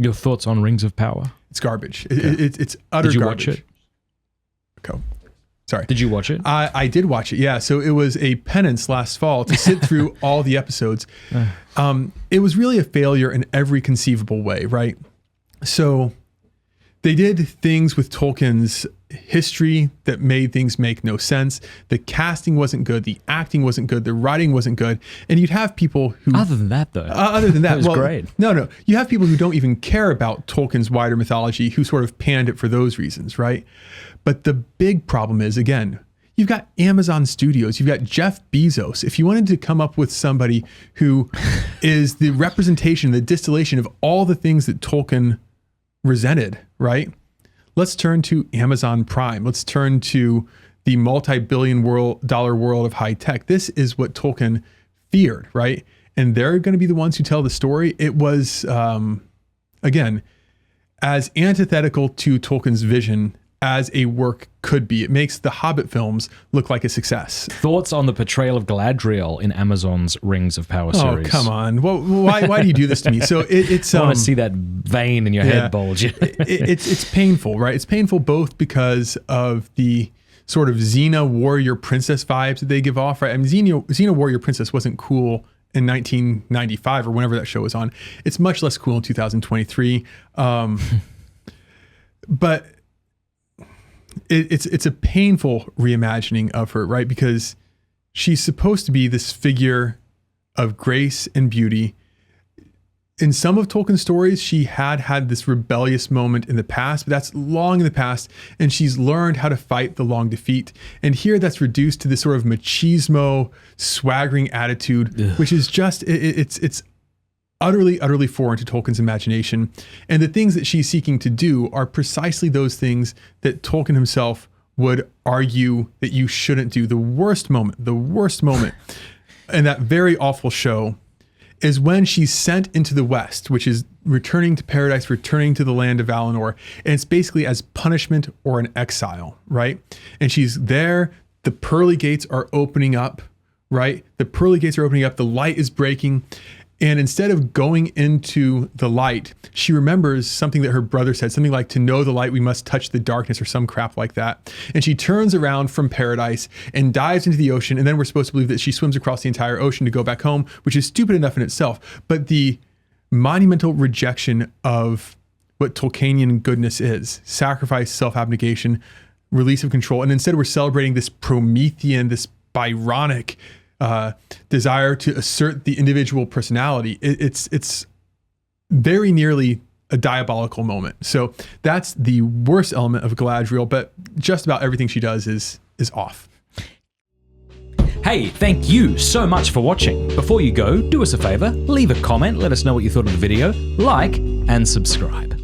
Your thoughts on Rings of Power? It's garbage. It's utter Did you garbage. watch it? Okay. Sorry. Did you watch it? I did watch it, yeah. So it was a penance last fall to sit through all the episodes. It was really a failure in every conceivable way, right? So they did things with Tolkien's history that made things make no sense. The casting wasn't good. The acting wasn't good. The writing wasn't good. And you'd have people who... Other than that, though. Other than that, was great. No. You have people who don't even care about Tolkien's wider mythology who sort of panned it for those reasons, right? But the big problem is, again, you've got Amazon Studios, you've got Jeff Bezos. If you wanted to come up with somebody who is the representation, the distillation of all the things that Tolkien resented, right? Let's turn to Amazon Prime. Let's turn to the multi-billion dollar world of high tech. This is what Tolkien feared, right? And they're going to be the ones who tell the story. It was, again, as antithetical to Tolkien's vision as a work could be. It makes the Hobbit films look like a success. Thoughts on the portrayal of Galadriel in Amazon's Rings of Power series? Oh, come on. Well, why do you do this to me? So it's... I want to see that vein in your head bulge. It's painful, right? It's painful both because of the sort of Xena warrior princess vibes that they give off, right? I mean, Xena warrior princess wasn't cool in 1995 or whenever that show was on. It's much less cool in 2023. But it's a painful reimagining of her, right? Because she's supposed to be this figure of grace and beauty. In some of Tolkien's stories, she had this rebellious moment in the past, but that's long in the past, and she's learned how to fight the long defeat. And here that's reduced to this sort of machismo, swaggering attitude, which is just, it's utterly foreign to Tolkien's imagination. And the things that she's seeking to do are precisely those things that Tolkien himself would argue that you shouldn't do. The worst moment in that very awful show is when she's sent into the West, which is returning to paradise, returning to the land of Valinor. And it's basically as punishment or an exile, right? And she's there. The pearly gates are opening up, right? The pearly gates are opening up. The light is breaking. And instead of going into the light, she remembers something that her brother said, something like, to know the light, we must touch the darkness, or some crap like that. And she turns around from paradise and dives into the ocean. And then we're supposed to believe that she swims across the entire ocean to go back home, which is stupid enough in itself. But the monumental rejection of what Tolkienian goodness is: sacrifice, self-abnegation, release of control. And instead we're celebrating this Promethean, this Byronic desire to assert the individual personality. It's very nearly a diabolical moment. So that's the worst element of Galadriel, but just about everything she does is off. Hey, thank you so much for watching. Before you go, do us a favor, leave a comment, let us know what you thought of the video, like, and subscribe.